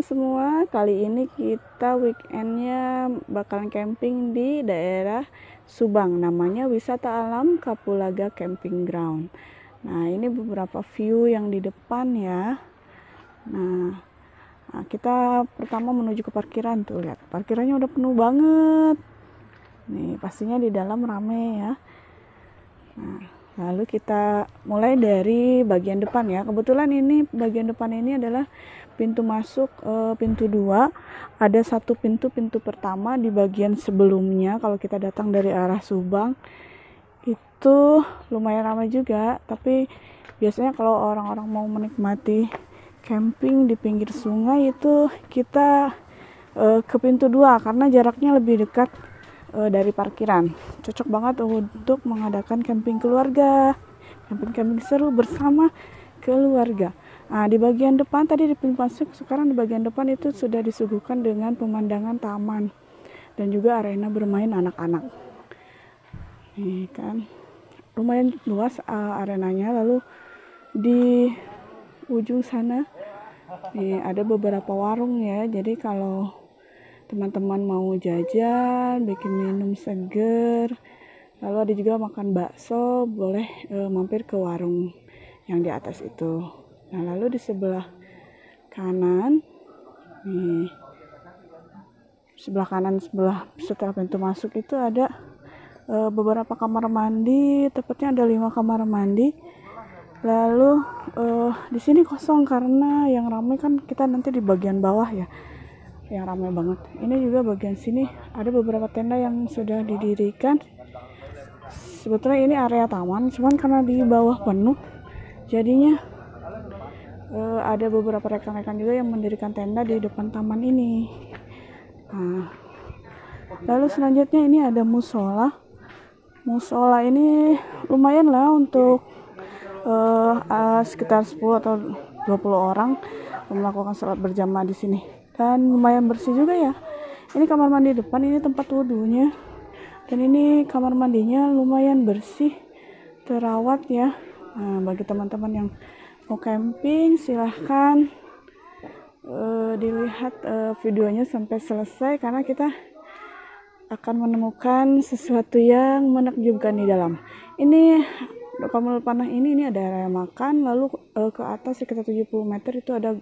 semua, kali ini kita weekendnya bakalan camping di daerah Subang, namanya Wisata Alam Kapulaga Camping Ground. Nah, ini beberapa view yang di depan ya. Nah, kita pertama menuju ke parkiran tuh, lihat parkirannya udah penuh banget. Nih, pastinya di dalam rame ya. Nah, lalu kita mulai dari bagian depan ya. Kebetulan ini bagian depan ini adalah pintu masuk, pintu 2. Ada satu pintu pertama di bagian sebelumnya. Kalau kita datang dari arah Subang itu lumayan ramai juga, tapi biasanya kalau orang-orang mau menikmati camping di pinggir sungai itu kita ke pintu 2 karena jaraknya lebih dekat dari parkiran. Cocok banget untuk mengadakan camping keluarga, camping seru bersama keluarga. Nah, di bagian depan tadi di pintu masuk, sekarang di bagian depan itu sudah disuguhkan dengan pemandangan taman dan juga arena bermain anak-anak. Ini kan lumayan luas arenanya. Lalu di ujung sana ada beberapa warung ya. Jadi kalau teman-teman mau jajan, bikin minum seger, lalu ada juga makan bakso, boleh mampir ke warung yang di atas itu. Nah, lalu di sebelah kanan, sebelah setelah pintu masuk itu ada beberapa kamar mandi, tepatnya ada 5 kamar mandi. Lalu di sini kosong karena yang ramai kan kita nanti di bagian bawah ya, yang ramai banget. Ini juga bagian sini ada beberapa tenda yang sudah didirikan. Sebetulnya ini area taman, cuman karena di bawah penuh, jadinya ada beberapa rekan-rekan juga yang mendirikan tenda di depan taman ini. Nah, lalu selanjutnya ini ada musola. Musola ini lumayan lah untuk sekitar 10 atau 20 orang melakukan sholat berjamaah di sini. Dan lumayan bersih juga ya. Ini kamar mandi depan, ini tempat wudhunya. Dan ini kamar mandinya lumayan bersih, terawat ya. Nah, bagi teman-teman yang mau camping silahkan dilihat videonya sampai selesai karena kita akan menemukan sesuatu yang menakjubkan di dalam. Ini Komodo Panah ini ada area makan, lalu ke atas sekitar 70 meter itu ada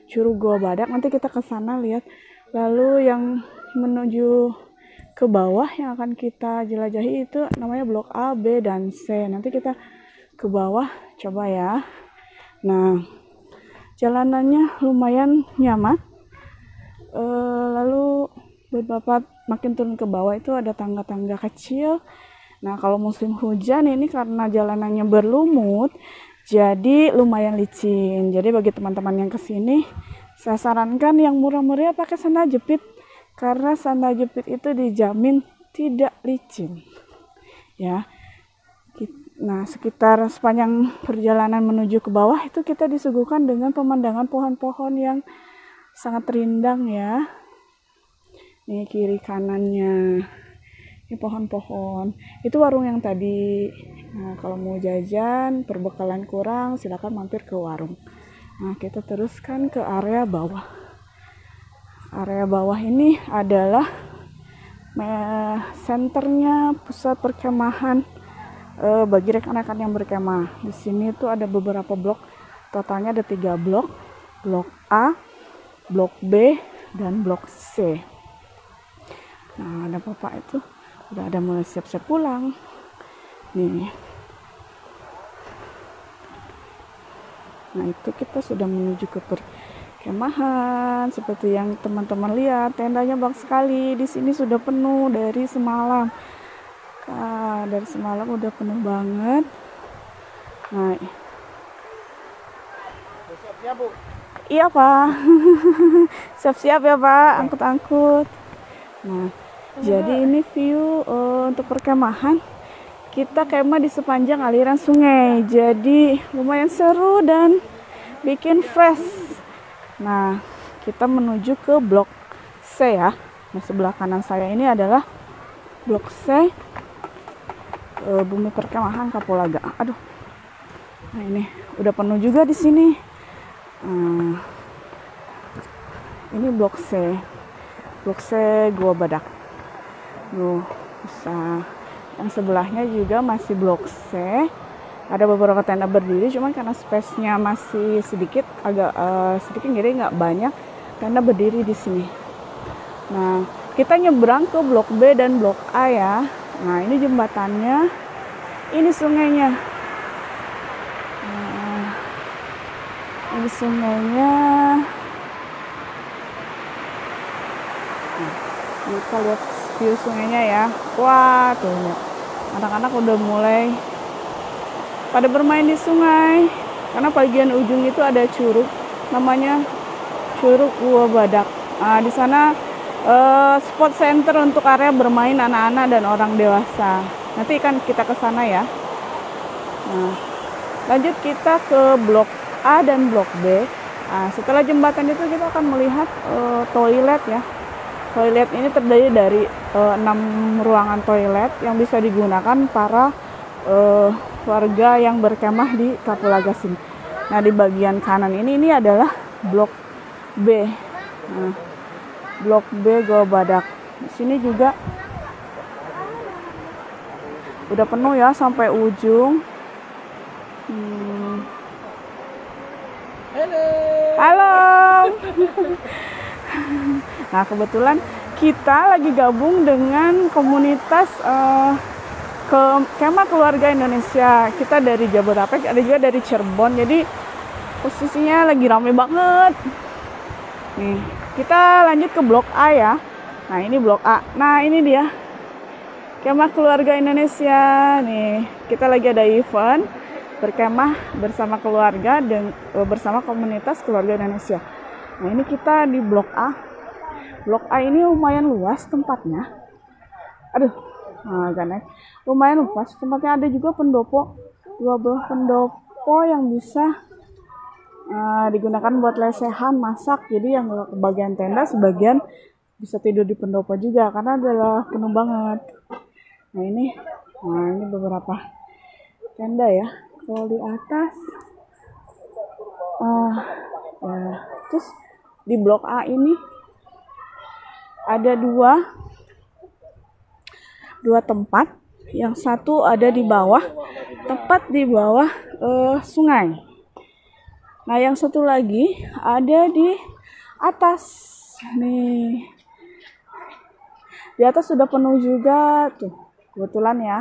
Curug Goa Badak. Nanti kita ke sana lihat. Lalu yang menuju ke bawah yang akan kita jelajahi itu namanya blok A, B, dan C. Nanti kita ke bawah coba ya. Nah, jalanannya lumayan nyaman. Lalu beberapa makin turun ke bawah itu ada tangga-tangga kecil. Nah, kalau musim hujan ini karena jalanannya berlumut, jadi lumayan licin. Jadi bagi teman-teman yang kesini, saya sarankan yang murah-meriah pakai sandal jepit. Karena sandal jepit itu dijamin tidak licin. Ya. Nah, sekitar sepanjang perjalanan menuju ke bawah itu kita disuguhkan dengan pemandangan pohon-pohon yang sangat rindang ya. Ini kiri kanannya. Ini pohon-pohon. Itu warung yang tadi. Nah, kalau mau jajan, perbekalan kurang, silakan mampir ke warung. Nah, kita teruskan ke area bawah. Area bawah ini adalah senternya pusat perkemahan bagi rekan-rekan yang berkemah. Di sini tuh ada beberapa blok. Totalnya ada 3 blok. Blok A, blok B, dan blok C. Nah, ada bapak itu udah ada mulai siap-siap pulang. Nih. Nah, itu kita sudah menuju ke perkemahan. Seperti yang teman-teman lihat, tendanya banyak sekali. Di sini sudah penuh dari semalam. Dari semalam udah penuh banget. Nah, siap-siap Bu. Iya Pak. Siap-siap ya Pak, angkut-angkut. Nah, jadi ini view untuk perkemahan. Kita kemah di sepanjang aliran sungai. Jadi lumayan seru dan bikin fresh. Nah, kita menuju ke blok C ya. Nah, sebelah kanan saya ini adalah blok C. Bumi perkemahan Kapulaga. Aduh. Nah, ini udah penuh juga di sini. Ini blok C. Blok C Gua Badak. Bisa. Yang sebelahnya juga masih blok C. Ada beberapa tenda berdiri, cuman karena space-nya masih sedikit, agak sedikit, jadi nggak banyak tenda berdiri di sini. Nah, kita nyebrang ke blok B dan blok A ya. Nah, ini jembatannya, ini sungainya. Nah, ini sungainya. Nah, kita lihat view sungainya ya. Wah, tuh lihat. Anak-anak udah mulai pada bermain di sungai. Karena bagian ujung itu ada curug, namanya Curug Gua Badak. Nah, di sana spot center untuk area bermain anak-anak dan orang dewasa. Nanti kan kita ke sana ya. Nah, lanjut kita ke blok A dan blok B. Nah, setelah jembatan itu kita akan melihat toilet ya. Toilet ini terdiri dari 6 ruangan toilet yang bisa digunakan para warga yang berkemah di Kapulaga sini. Nah, di bagian kanan ini adalah blok B. Nah, blok B Gua Badak. Di sini juga udah penuh ya sampai ujung. Halo. Nah, kebetulan kita lagi gabung dengan komunitas Kemah Keluarga Indonesia. Kita dari Jabodetabek, ada juga dari Cirebon. Jadi posisinya lagi rame banget. Nih, kita lanjut ke blok A ya. Nah, ini blok A. Nah, ini dia Kemah Keluarga Indonesia. Nih, kita lagi ada event berkemah bersama keluarga dan bersama komunitas Keluarga Indonesia. Nah, ini kita di blok A. Blok A ini lumayan luas tempatnya. Aduh, agak naik. Lumayan luas tempatnya, ada juga pendopo. 12 pendopo yang bisa digunakan buat lesehan, masak. Jadi yang bagian tenda sebagian bisa tidur di pendopo juga karena adalah penuh banget. Nah, ini beberapa tenda ya. Kalau di atas terus di blok A ini ada dua tempat. Yang satu ada di bawah, tepat di bawah sungai. Nah, yang satu lagi ada di atas. Nih, di atas sudah penuh juga tuh, kebetulan ya.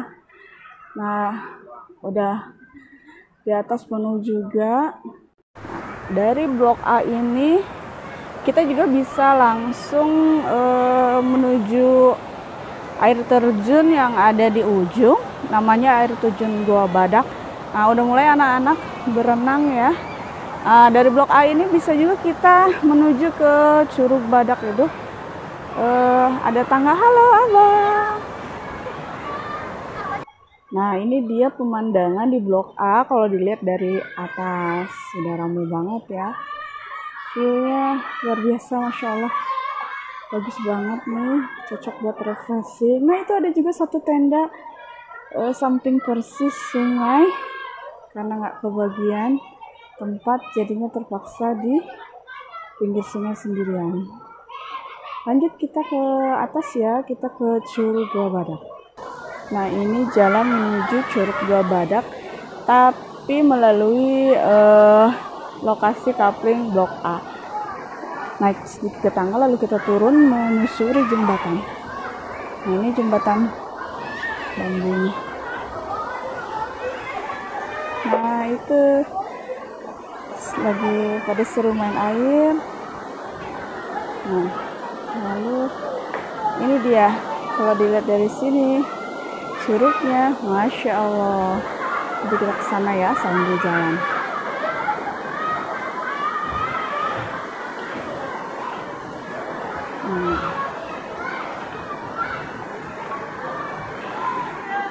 Nah, udah di atas penuh juga. Dari blok A ini kita juga bisa langsung menuju air terjun yang ada di ujung, namanya air terjun Gua Badak. Nah, udah mulai anak-anak berenang ya. Dari blok A ini bisa juga kita menuju ke Curug Badak itu. Ada tangga. Halo abang. Nah, ini dia pemandangan di blok A kalau dilihat dari atas. Sudah ramai banget ya. View-nya luar biasa, Masya Allah. Bagus banget nih, cocok buat refreshing. Nah, itu ada juga satu tenda samping persis sungai. Karena nggak kebagian tempat, jadinya terpaksa di pinggir sungai sendirian. Lanjut kita ke atas ya, kita ke Curug Gua Badak. Nah, ini jalan menuju Curug Gua Badak, tapi melalui lokasi kapling blok A. Naik sedikit ke tangga, lalu kita turun menyusuri jembatan. Nah, ini jembatan bambu ini. Nah, itu lagi pada seru main air. Nah, lalu ini dia, kalau dilihat dari sini curugnya, Masya Allah. Jadi kita ke sana ya sambil jalan.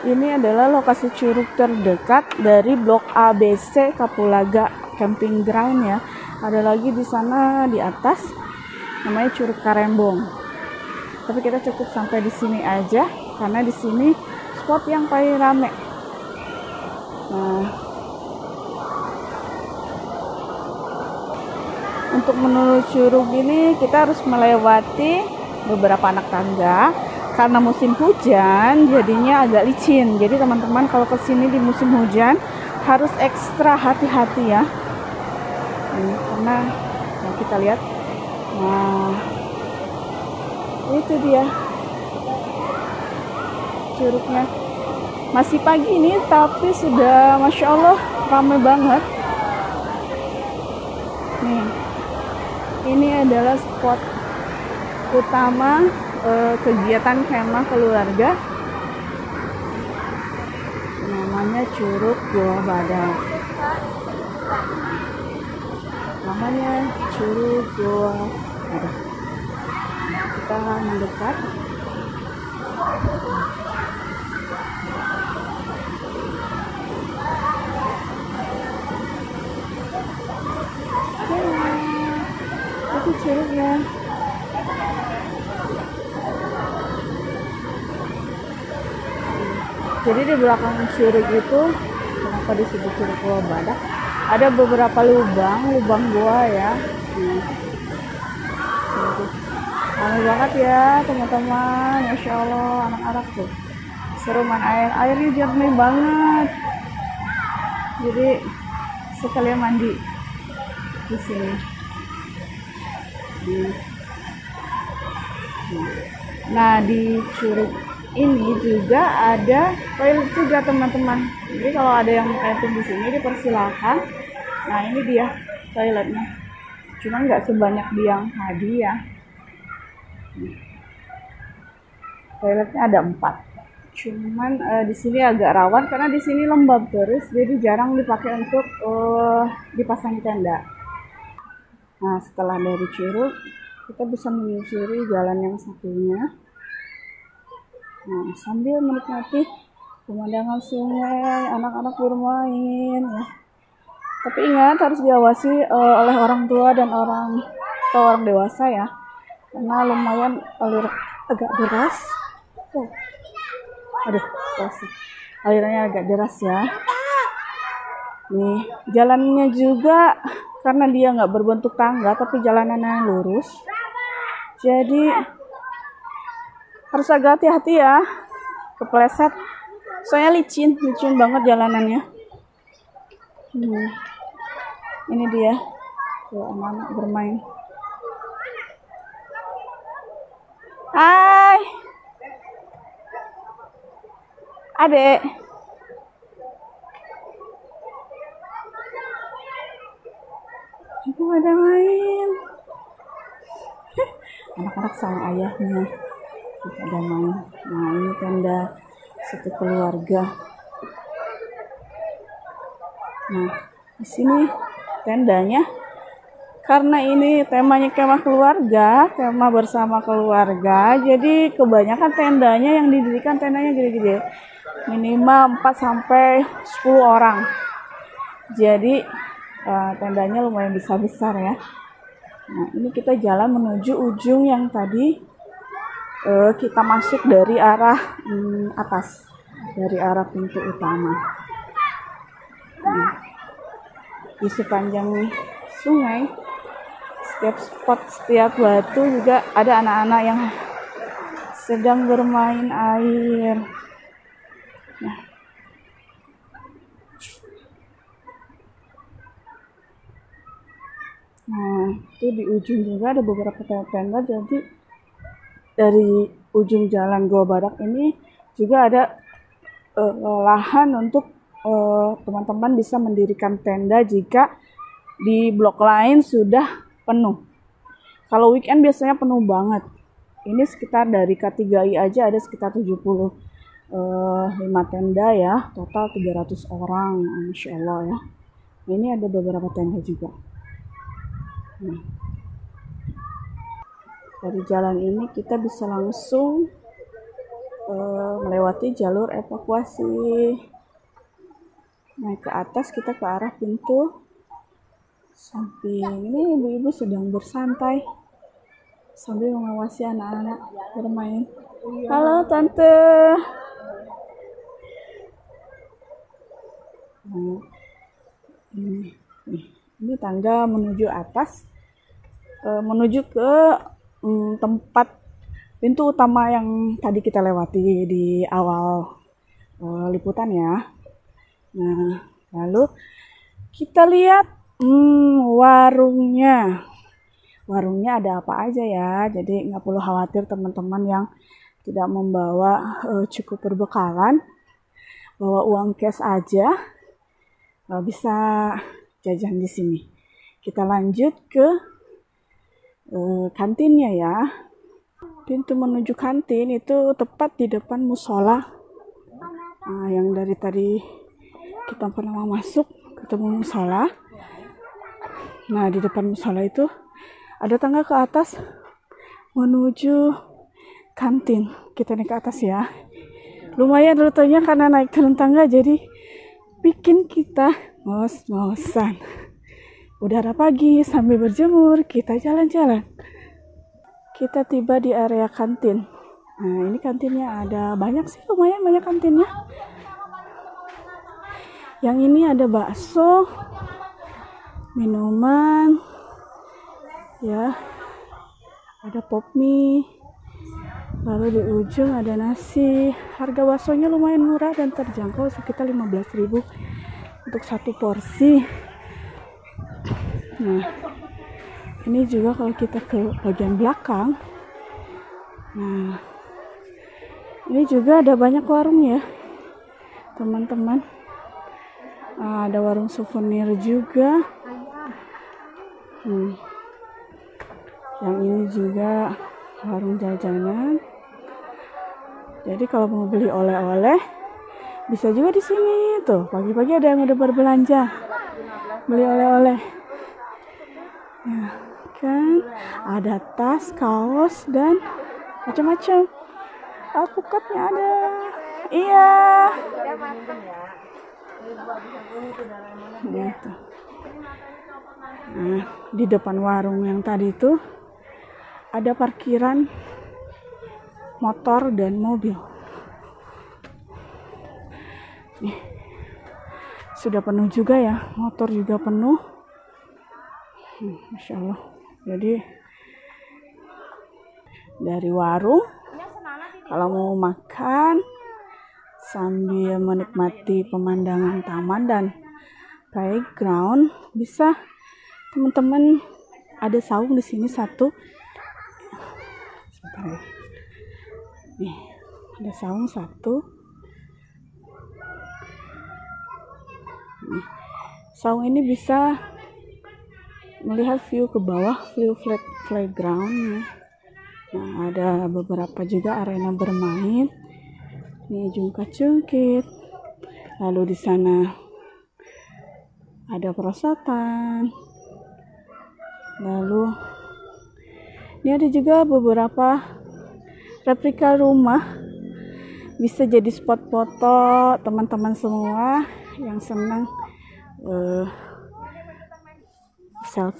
Ini adalah lokasi curug terdekat dari blok ABC Kapulaga Camping Ground ya. Ada lagi di sana di atas, namanya Curug Karembong. Tapi kita cukup sampai di sini aja karena di sini spot yang paling rame. Nah, untuk menuju Curug ini kita harus melewati beberapa anak tangga. Karena musim hujan jadinya agak licin. Jadi teman-teman kalau kesini di musim hujan harus ekstra hati-hati ya. Karena kita lihat, nah itu dia curugnya. Masih pagi ini tapi sudah Masya Allah ramai banget. Nih, ini adalah spot utama kegiatan kemah keluarga, namanya Curug Goa Badak. Namanya Curug Goa Badak. Kita mendekat. Itu curugnya. Jadi di belakang curug itu, kenapa disebut Curug Goa Badak, ada beberapa lubang goa ya. Ramai banget ya teman-teman, Masya Allah, anak-anak tuh seru main air. Airnya jernih banget, jadi sekalian mandi di sini. Nah, di curug ini juga ada toilet juga teman-teman. Jadi kalau ada yang camping di sini dipersilahkan. Nah, ini dia toiletnya. Cuma nggak sebanyak di yang tadi ya. Toiletnya ada 4. Cuman di sini agak rawan karena di sini lembab terus, jadi jarang dipakai untuk dipasangi tenda. Nah, setelah dari curug kita bisa menyusuri jalan yang satunya. Nah, sambil menikmati pemandangan sungai, anak-anak bermain ya. Tapi ingat harus diawasi oleh orang tua dan orang dewasa ya, karena lumayan agak deras. Alirannya agak deras ya. Nih, jalannya juga karena dia nggak berbentuk tangga tapi jalanannya lurus, jadi harus agak hati-hati ya, kepleset. Soalnya licin banget jalanannya. Ini dia tuh anak-anak bermain. Hai adek, ibu ada main. Anak-anak sama ayahnya ada main. Nah, ini tenda satu keluarga. Nah, di sini tendanya, karena ini temanya kemah keluarga, kemah bersama keluarga, jadi kebanyakan tendanya yang didirikan tendanya gede-gede, minimal 4 sampai 10 orang. Jadi tendanya lumayan besar-besar ya. Nah, ini kita jalan menuju ujung yang tadi kita masuk dari arah atas, dari arah pintu utama. Di sepanjang sungai, setiap spot, setiap batu juga ada anak-anak yang sedang bermain air. Nah, itu di ujung juga ada beberapa tenda. Jadi dari ujung jalan Goa Badak ini juga ada lahan untuk teman-teman bisa mendirikan tenda jika di blok lain sudah penuh. Kalau weekend biasanya penuh banget. Ini sekitar dari K3I aja ada sekitar 75 tenda ya, total 300 orang, Masya Allah ya. Nah, ini ada beberapa tenda juga. Nah, dari jalan ini kita bisa langsung melewati jalur evakuasi. Naik ke atas, kita ke arah pintu samping. Ini ibu-ibu sedang bersantai sambil mengawasi anak-anak bermain. Halo tante. Nah, ini tangga menuju atas. menuju ke tempat pintu utama yang tadi kita lewati di awal liputan ya. Nah, lalu kita lihat warungnya. Warungnya ada apa aja ya, jadi nggak perlu khawatir teman-teman yang tidak membawa cukup berbekalan, bawa uang cash aja, bisa jajan di sini. Kita lanjut ke kantinnya ya. Pintu menuju kantin itu tepat di depan musola. Nah, yang dari tadi kita pernah masuk ketemu musola. Nah, di depan musola itu ada tangga ke atas menuju kantin. Kita naik ke atas ya. Lumayan rutenya karena naik turun tangga, jadi bikin kita ngos-ngosan. Udara pagi sambil berjemur, kita jalan-jalan. Kita tiba di area kantin. Nah, ini kantinnya ada banyak sih, lumayan banyak kantinnya. Yang ini ada bakso, minuman, ya, ada pop mie. Lalu di ujung ada nasi. Harga baksonya lumayan murah dan terjangkau, sekitar 15.000 untuk satu porsi. Nah, ini juga kalau kita ke bagian belakang. Nah, ini juga ada banyak warung ya, teman-teman. Ada warung souvenir juga. Yang ini juga warung jajanan. Jadi kalau mau beli oleh-oleh bisa juga di sini tuh. Pagi-pagi ada yang udah berbelanja, beli oleh-oleh. Ya, kan ada tas, kaos dan macam-macam. Alpukatnya ada. Iya. Gitu. Nah, di depan warung yang tadi itu ada parkiran motor dan mobil. Nih, sudah penuh juga ya, motor juga penuh. Masya Allah. Jadi dari warung, kalau mau makan sambil menikmati pemandangan taman dan playground, bisa teman-teman. Ada saung di sini satu. Nih, ada saung satu. Nih, saung ini bisa melihat view ke bawah, view playground. Nah, ada beberapa juga arena bermain. Ini jungkat-jungkit. Lalu di sana ada perosotan. Lalu ini ada juga beberapa replika rumah. Bisa jadi spot foto teman-teman semua yang senang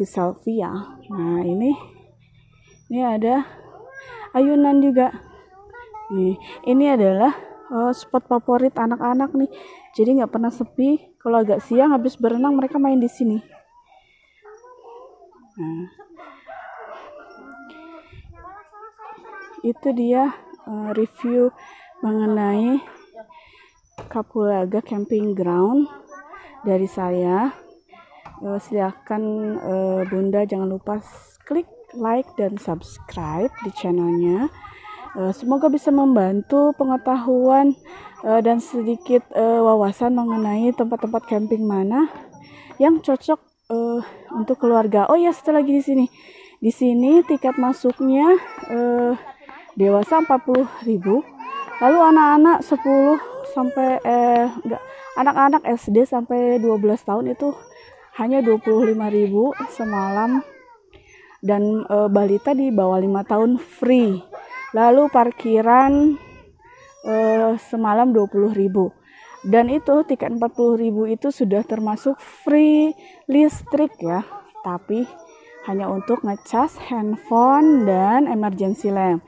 selfie ya. Nah, ini ada ayunan juga. Nih, ini adalah spot favorit anak-anak nih. Jadi nggak pernah sepi. Kalau agak siang habis berenang mereka main di sini. Nah, itu dia review mengenai Kapulaga Camping Ground dari saya. Silakan Bunda jangan lupa klik like dan subscribe di channelnya. Semoga bisa membantu pengetahuan dan sedikit wawasan mengenai tempat-tempat camping mana yang cocok untuk keluarga. Oh ya, satu lagi di sini. Di sini tiket masuknya dewasa 40.000. Lalu anak-anak 10 sampai anak-anak SD sampai 12 tahun itu hanya 25.000 semalam, dan balita di bawah 5 tahun free. Lalu parkiran semalam 20.000, dan itu tiket 40.000 itu sudah termasuk free listrik ya, tapi hanya untuk ngecas handphone dan emergency lamp.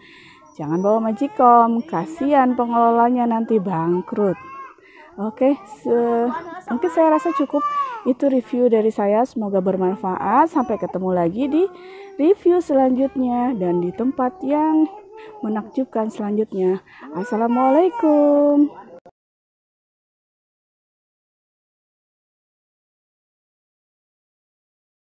Jangan bawa magicom, kasihan pengelolanya nanti bangkrut. Oke, Mungkin saya rasa cukup itu review dari saya, semoga bermanfaat. Sampai ketemu lagi di review selanjutnya dan di tempat yang menakjubkan selanjutnya. Assalamualaikum.